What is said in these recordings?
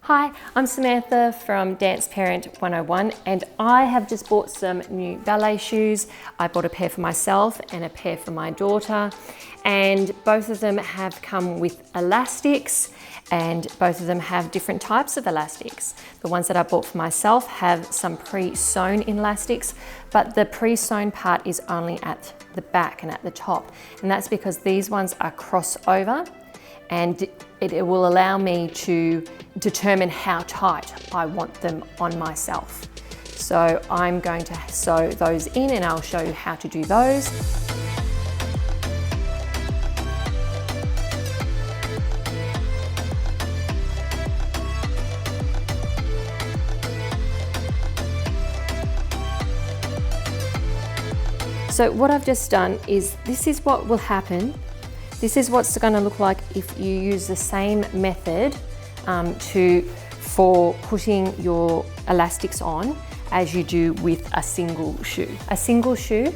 Hi, I'm Samantha from Dance Parent 101 and I have just bought some new ballet shoes. I bought a pair for myself and a pair for my daughter, and both of them have come with elastics and both of them have different types of elastics. The ones that I bought for myself have some pre-sewn elastics, but the pre-sewn part is only at the back and at the top, and that's because these ones are crossover and it will allow me to determine how tight I want them on myself. So I'm going to sew those in and I'll show you how to do those. So what I've just done is, this is what will happen. This is what's going to look like if you use the same method for putting your elastics on as you do with a single shoe. A single shoe,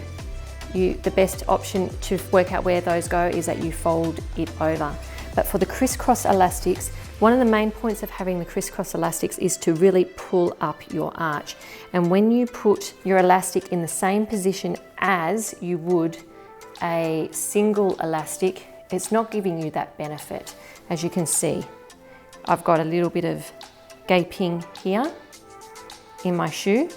the best option to work out where those go is that you fold it over. But for the crisscross elastics, one of the main points of having the crisscross elastics is to really pull up your arch. And when you put your elastic in the same position as you would a single elastic, it's not giving you that benefit. As you can see, I've got a little bit of gaping here in my shoe,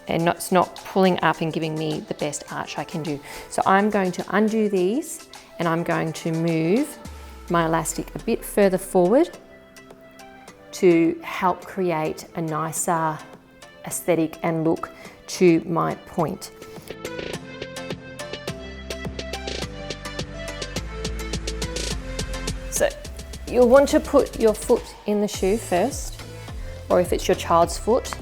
and it's not pulling up and giving me the best arch I can do. So I'm going to undo these and I'm going to move my elastic a bit further forward to help create a nicer aesthetic and look to my point. So you'll want to put your foot in the shoe first, or if it's your child's foot.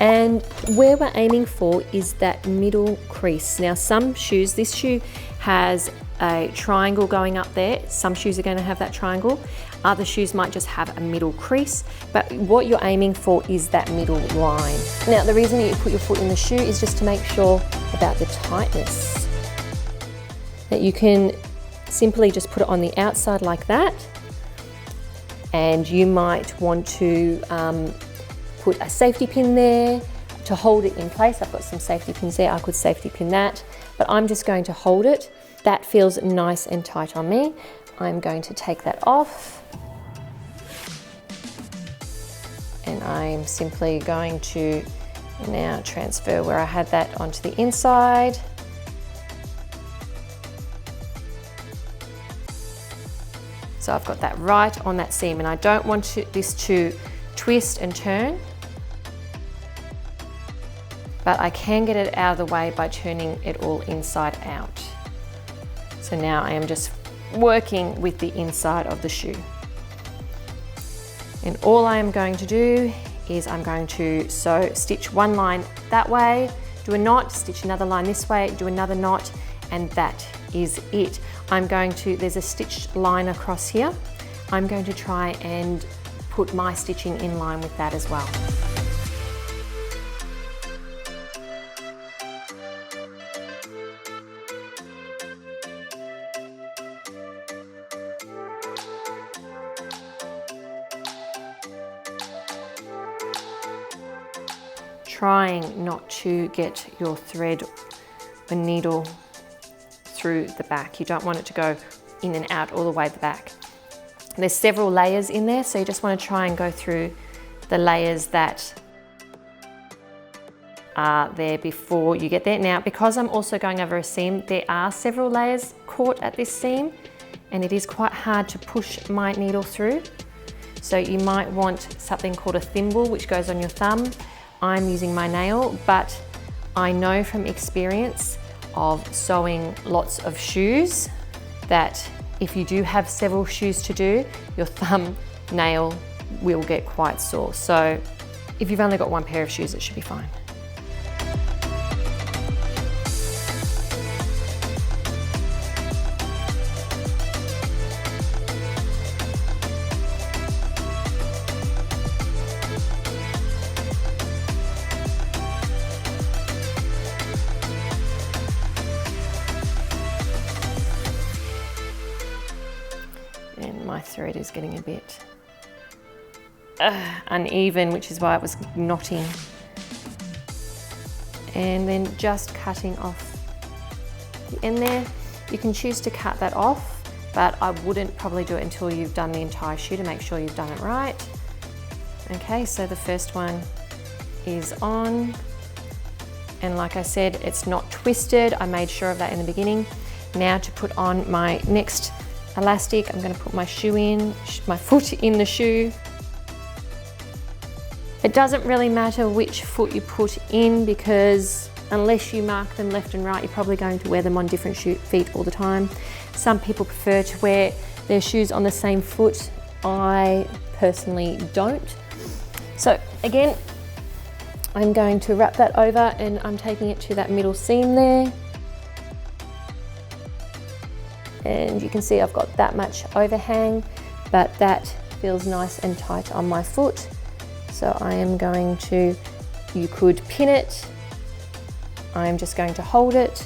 And where we're aiming for is that middle crease. Now some shoes, this shoe has a triangle going up there. Some shoes are going to have that triangle. Other shoes might just have a middle crease, but what you're aiming for is that middle line. Now the reason you put your foot in the shoe is just to make sure about the tightness. That you can simply just put it on the outside like that, and you might want to put a safety pin there to hold it in place. I've got some safety pins there, I could safety pin that, but I'm just going to hold it. That feels nice and tight on me. I'm going to take that off, and I'm simply going to now transfer where I had that onto the inside. So I've got that right on that seam, and I don't want this to twist and turn, but I can get it out of the way by turning it all inside out. So now I am just working with the inside of the shoe. And all I am going to do is I'm going to stitch one line that way, do a knot, stitch another line this way, do another knot, and that is it. There's a stitched line across here. I'm going to try and put my stitching in line with that as well. Trying not to get your thread or needle through the back. You don't want it to go in and out all the way the back. There's several layers in there, so you just want to try and go through the layers that are there before you get there. Now, because I'm also going over a seam, there are several layers caught at this seam, and it is quite hard to push my needle through. So you might want something called a thimble, which goes on your thumb. I'm using my nail, but I know from experience of sewing lots of shoes that if you do have several shoes to do, your thumb nail will get quite sore. So if you've only got one pair of shoes, it should be fine. And my thread is getting a bit uneven, which is why it was knotting. And then just cutting off the end there. You can choose to cut that off, but I wouldn't probably do it until you've done the entire shoe to make sure you've done it right. Okay, so the first one is on. And like I said, it's not twisted. I made sure of that in the beginning. Now to put on my next elastic, I'm going to put my shoe in, my foot in the shoe. It doesn't really matter which foot you put in, because unless you mark them left and right, you're probably going to wear them on different feet all the time. Some people prefer to wear their shoes on the same foot. I personally don't. So again, I'm going to wrap that over and I'm taking it to that middle seam there. And you can see I've got that much overhang, but that feels nice and tight on my foot. So I am going to, you could pin it. I'm just going to hold it.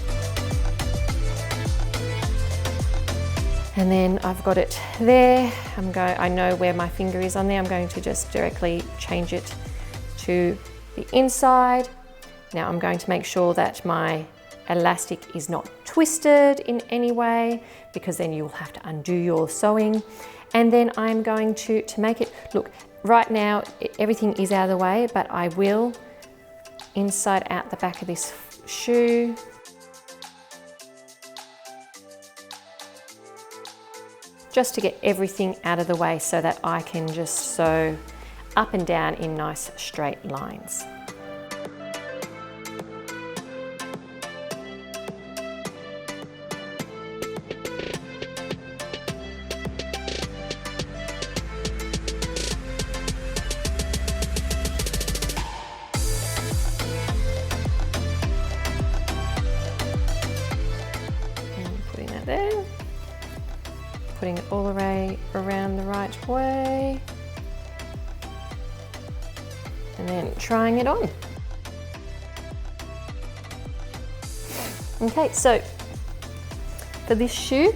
And then I've got it there. I know where my finger is on there. I'm going to just directly change it to the inside. Now I'm going to make sure that my elastic is not twisted in any way, because then you'll have to undo your sewing. And then I'm going to make it, look, right now everything is out of the way, but I will inside out the back of this shoe. Just to get everything out of the way so that I can just sew up and down in nice straight lines. And putting that there. Putting it all the way around the right way. And then trying it on. Okay, so for this shoe,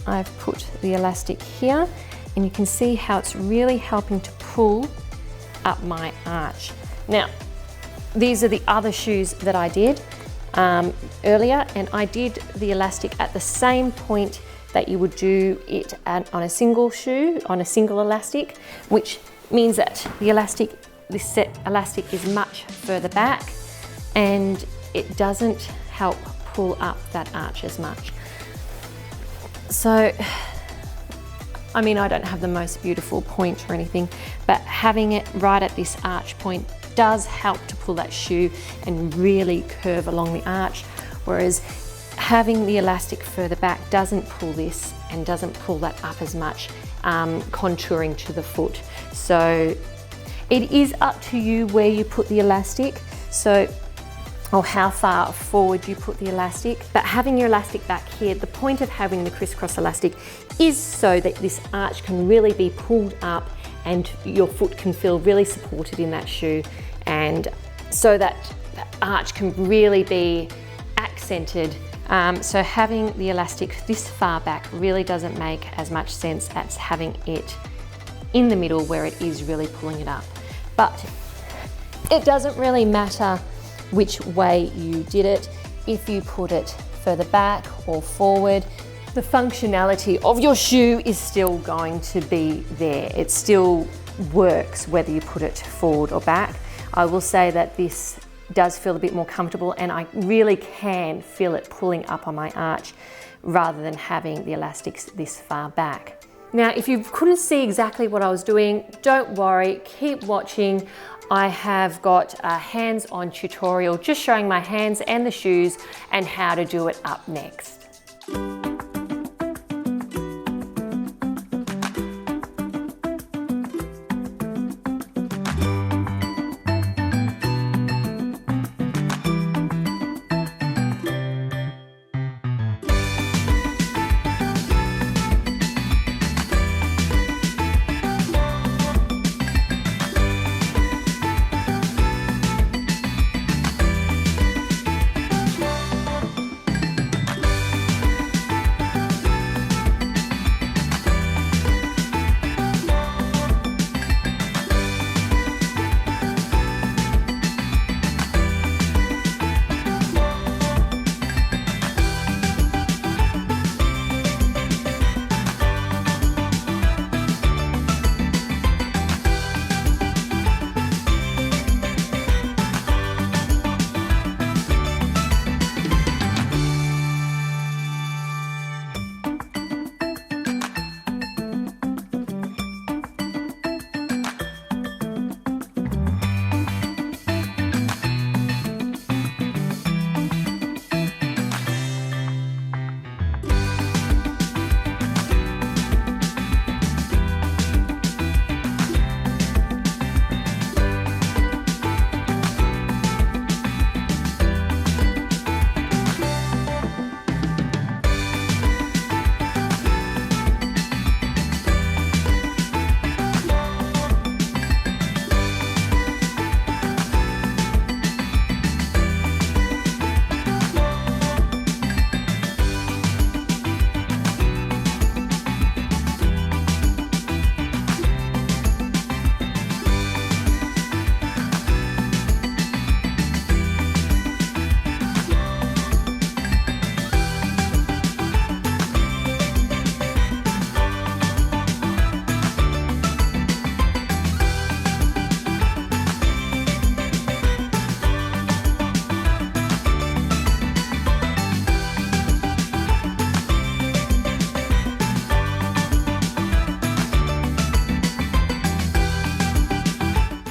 I've put the elastic here, and you can see how it's really helping to pull up my arch. Now, these are the other shoes that I did earlier, and I did the elastic at the same point that you would do it on a single shoe, on a single elastic, which means that the elastic, this set elastic is much further back, and it doesn't help pull up that arch as much. So, I mean, I don't have the most beautiful point or anything, but having it right at this arch point does help to pull that shoe and really curve along the arch, whereas having the elastic further back doesn't pull this and doesn't pull that up as much, contouring to the foot. So it is up to you where you put the elastic, or how far forward you put the elastic. But having your elastic back here, the point of having the crisscross elastic is so that this arch can really be pulled up and your foot can feel really supported in that shoe, and so that the arch can really be accented. So having the elastic this far back really doesn't make as much sense as having it in the middle where it is really pulling it up. But it doesn't really matter which way you did it. If you put it further back or forward, the functionality of your shoe is still going to be there. It still works whether you put it forward or back. I will say that this does feel a bit more comfortable, and I really can feel it pulling up on my arch rather than having the elastics this far back. Now, if you couldn't see exactly what I was doing, don't worry, keep watching. I have got a hands-on tutorial just showing my hands and the shoes and how to do it up next.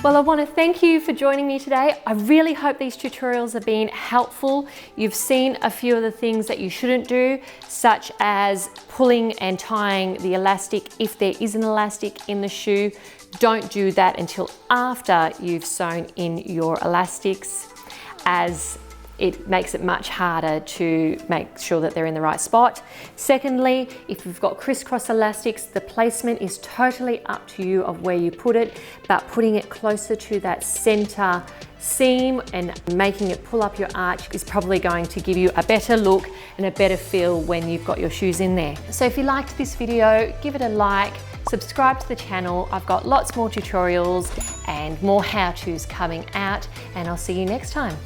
Well, I want to thank you for joining me today. I really hope these tutorials have been helpful. You've seen a few of the things that you shouldn't do, such as pulling and tying the elastic if there is an elastic in the shoe. Don't do that until after you've sewn in your elastics, as it makes it much harder to make sure that they're in the right spot. Secondly, if you've got crisscross elastics, the placement is totally up to you of where you put it, but putting it closer to that center seam and making it pull up your arch is probably going to give you a better look and a better feel when you've got your shoes in there. So if you liked this video, give it a like, subscribe to the channel. I've got lots more tutorials and more how-tos coming out, and I'll see you next time.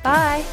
Bye.